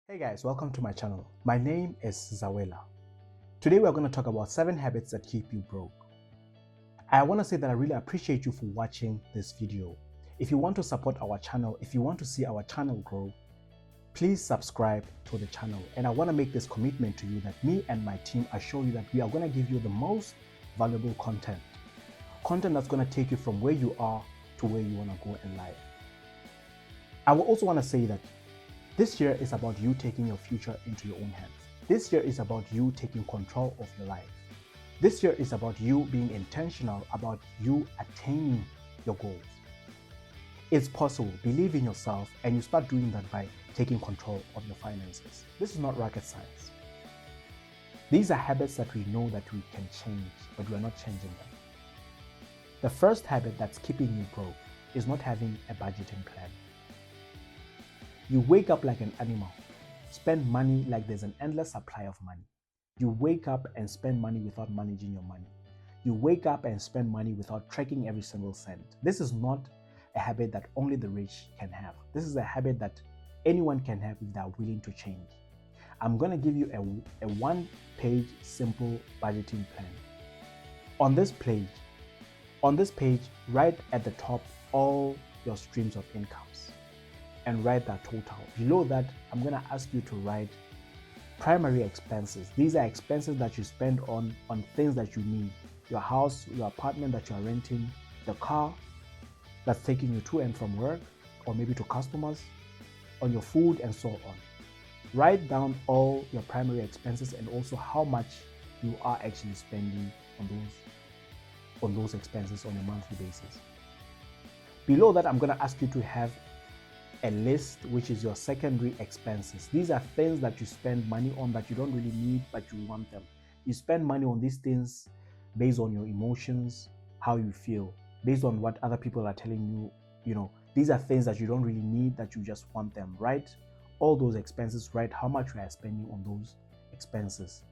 Hey guys, welcome to my channel. My name is Zawela. Today we're going to talk about 7 habits that keep you broke. I want to say that I really appreciate you for watching this video. If you want to support our channel, if you want to see our channel grow, please subscribe to the channel. And I want to make this commitment to you that me and my team assure you that we are going to give you the most valuable content. Content that's going to take you from where you are to where you want to go in life. I will also want to say that this year is about you taking your future into your own hands. This year is about you taking control of your life. This year is about you being intentional about you attaining your goals. It's possible. Believe in yourself, and you start doing that by taking control of your finances. This is not rocket science. These are habits that we know that we can change, but we are not changing them. The first habit that's keeping you broke is not having a budgeting plan. You wake up like an animal, spend money like there's an endless supply of money. You wake up and spend money without managing your money. You wake up and spend money without tracking every single cent. This is not a habit that only the rich can have. This is a habit that anyone can have if they are willing to change. I'm going to give you a one-page simple budgeting plan. On this page, right at the top, all your streams of incomes, and write that total. Below that, I'm going to ask you to write primary expenses. These are expenses that you spend on things that you need. Your house, your apartment that you are renting, the car that's taking you to and from work, or maybe to customers, on your food, and so on. Write down all your primary expenses and also how much you are actually spending on those expenses on a monthly basis. Below that, I'm going to ask you to have a list, which is your secondary expenses. These are things that you spend money on that you don't really need, but you want them. You spend money on these things based on your emotions, how you feel, based on what other people are telling you. These are things that you don't really need, that you just want them. Write all those expenses, write how much you are spending on those expenses.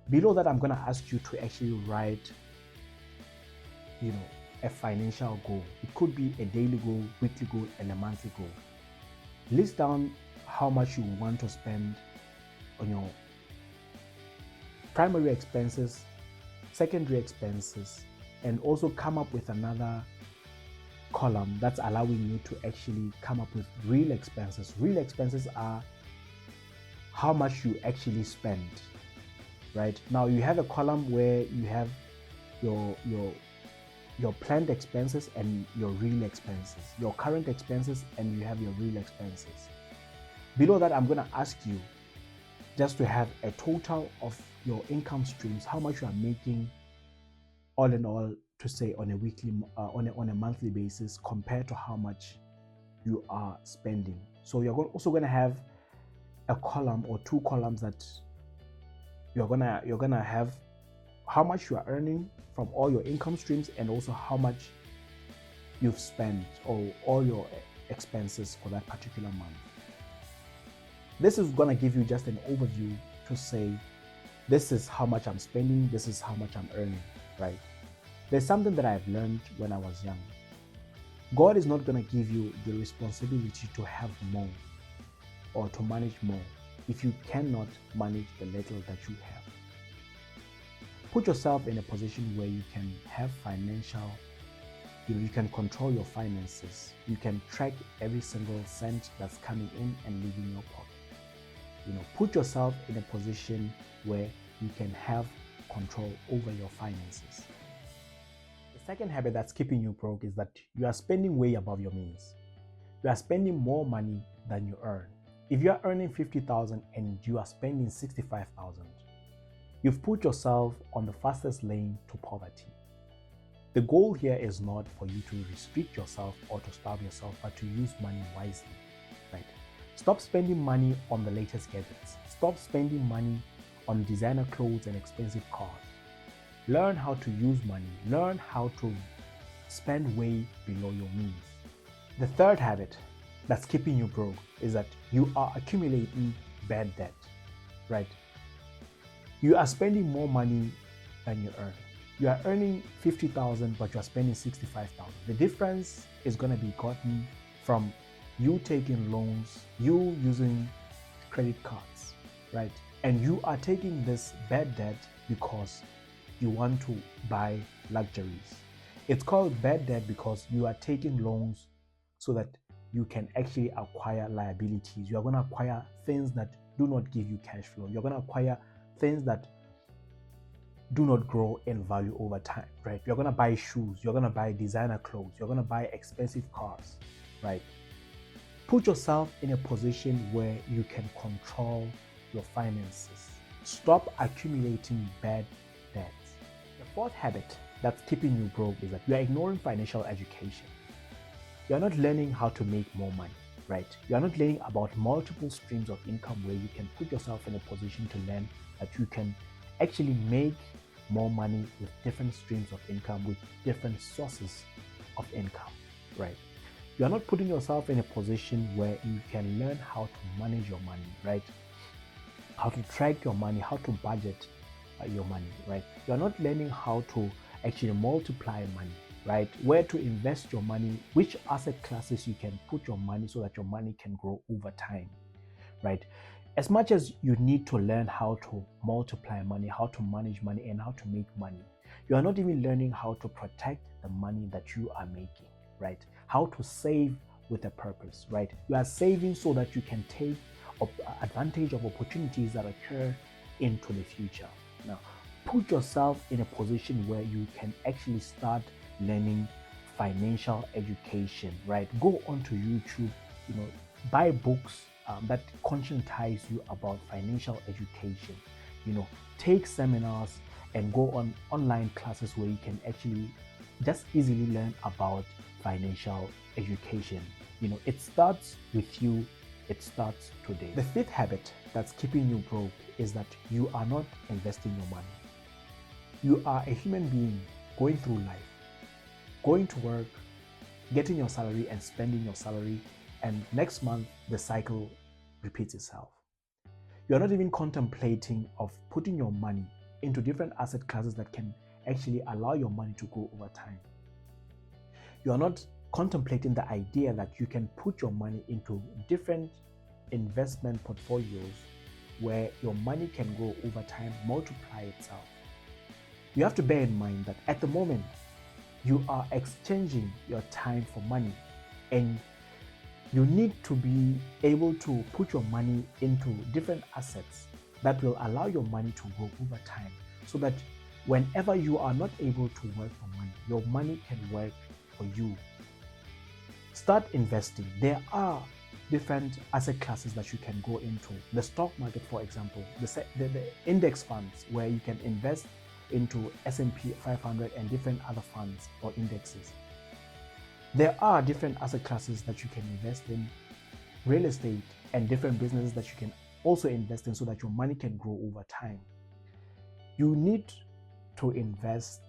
Below that, I'm going to ask you to actually write, a financial goal. It could be a daily goal, weekly goal, and a monthly goal. List down how much you want to spend on your primary expenses, secondary expenses, and also come up with another column that's allowing you to actually come up with real expenses. Real expenses are how much you actually spend. Right now, you have a column where you have your planned expenses and your real expenses, your current expenses, and you have your real expenses. Below that, I'm going to ask you just to have a total of your income streams, how much you are making all in all, to say on a weekly, on a monthly basis, compared to how much you are spending. So you're also going to have a column or two columns that you're gonna have how much you are earning from all your income streams, and also how much you've spent, or all your expenses for that particular month. This is going to give you just an overview to say, this is how much I'm spending, this is how much I'm earning, right? There's something that I've learned when I was young. God is not going to give you the responsibility to have more or to manage more if you cannot manage the little that you have. Put yourself in a position where you can have financial, you can control your finances. You can track every single cent that's coming in and leaving your pocket. Put yourself in a position where you can have control over your finances. The second habit that's keeping you broke is that you are spending way above your means. You are spending more money than you earn. If you are earning 50,000 and you are spending 65,000, you've put yourself on the fastest lane to poverty. The goal here is not for you to restrict yourself or to starve yourself, but to use money wisely, right? Stop spending money on the latest gadgets. Stop spending money on designer clothes and expensive cars. Learn how to use money. Learn how to spend way below your means. The third habit that's keeping you broke is that you are accumulating bad debt, right? You are spending more money than you earn. You are earning 50,000, but you are spending 65,000. The difference is going to be gotten from you taking loans, you using credit cards, right? And you are taking this bad debt because you want to buy luxuries. It's called bad debt because you are taking loans so that you can actually acquire liabilities. You are going to acquire things that do not give you cash flow. You're going to acquire things that do not grow in value over time, right? You're going to buy shoes. You're going to buy designer clothes. You're going to buy expensive cars, right? Put yourself in a position where you can control your finances. Stop accumulating bad debts. The fourth habit that's keeping you broke is that you are ignoring financial education. You are not learning how to make more money, right? You are not learning about multiple streams of income where you can put yourself in a position to learn that you can actually make more money with different streams of income, with different sources of income, right? You are not putting yourself in a position where you can learn how to manage your money, right? How to track your money, how to budget your money, right? You are not learning how to actually multiply money, right? Where to invest your money, which asset classes you can put your money so that your money can grow over time, right? As much as you need to learn how to multiply money, how to manage money, and how to make money, you are not even learning how to protect the money that you are making, right? How to save with a purpose, right? You are saving so that you can take advantage of opportunities that occur into the future. Now, put yourself in a position where you can actually start learning financial education, right? Go onto YouTube, buy books that conscientize you about financial education, take seminars and go on online classes where you can actually just easily learn about financial education. It starts with you. It starts today. The fifth habit that's keeping you broke is that you are not investing your money. You are a human being going through life, going to work, getting your salary and spending your salary, and next month the cycle repeats itself. You're not even contemplating of putting your money into different asset classes that can actually allow your money to grow over time. You are not contemplating the idea that you can put your money into different investment portfolios where your money can grow over time, multiply itself. You have to bear in mind that at the moment, you are exchanging your time for money, and you need to be able to put your money into different assets that will allow your money to grow over time, so that whenever you are not able to work for money, your money can work for you. Start investing. There are different asset classes that you can go into. The stock market, for example, the index funds where you can invest into S&P 500 and different other funds or indexes. There are different asset classes that you can invest in, real estate, and different businesses that you can also invest in so that your money can grow over time. You need to invest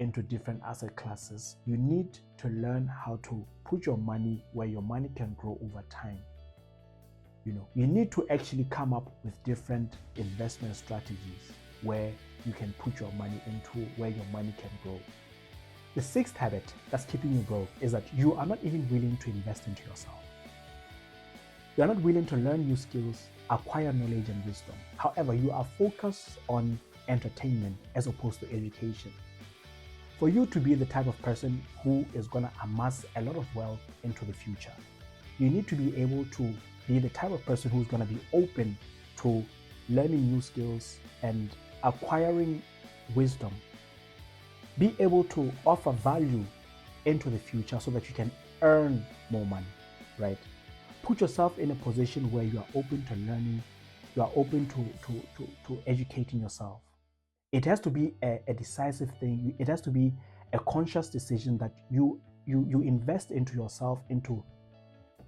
into different asset classes. You need to learn how to put your money where your money can grow over time. You need to actually come up with different investment strategies where you can put your money into, where your money can grow. The sixth habit that's keeping you broke is that you are not even willing to invest into yourself. You are not willing to learn new skills, acquire knowledge and wisdom. However, you are focused on entertainment as opposed to education. For you to be the type of person who is going to amass a lot of wealth into the future, you need to be able to be the type of person who's going to be open to learning new skills and acquiring wisdom. Be able to offer value into the future so that you can earn more money, right? Put yourself in a position where you are open to learning, you are open to educating yourself. It has to be a decisive thing. It has to be a conscious decision that you invest into yourself, into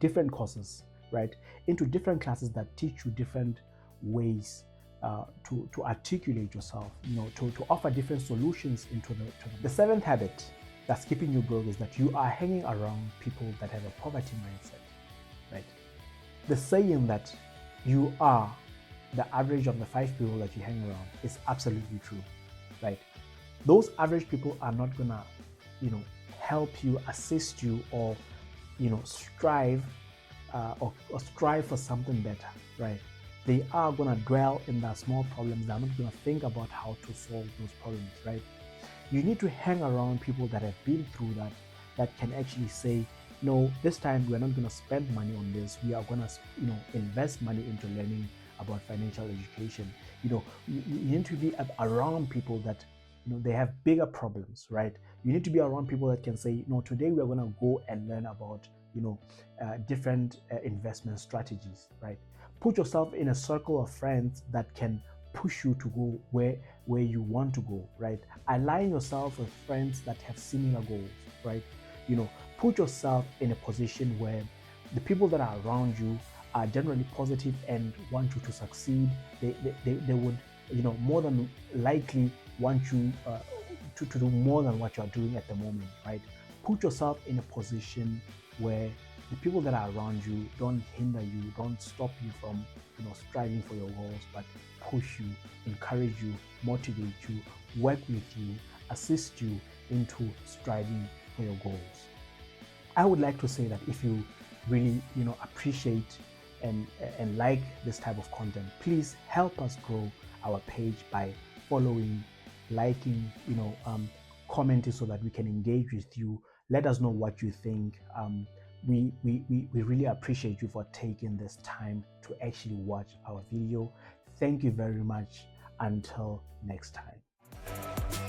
different courses, right? Into different classes that teach you different ways to articulate yourself, to offer different solutions into the seventh habit that's keeping you broke is that you are hanging around people that have a poverty mindset, right? The saying that you are the average of the 5 people that you hang around is absolutely true, right? Those average people are not gonna, help you, assist you, or strive or strive for something better, right? they are going to dwell in their small problems. They're not going to think about how to solve those problems, right? You need to hang around people that have been through that, that can actually say, no, this time we're not going to spend money on this. We are going to, invest money into learning about financial education. You need to be around people that, they have bigger problems, right? You need to be around people that can say, no, today we're going to go and learn about, different investment strategies, right? Put yourself in a circle of friends that can push you to go where you want to go, right? Align yourself with friends that have similar goals, right? Put yourself in a position where the people that are around you are generally positive and want you to succeed. They would, more than likely want you to do more than what you are doing at the moment, right? Put yourself in a position where the people that are around you don't hinder you, don't stop you from, striving for your goals, but push you, encourage you, motivate you, work with you, assist you into striving for your goals. I would like to say that if you really, appreciate and like this type of content, please help us grow our page by following, liking, commenting so that we can engage with you. Let us know what you think. We really appreciate you for taking this time to actually watch our video. Thank you very much. Until next time.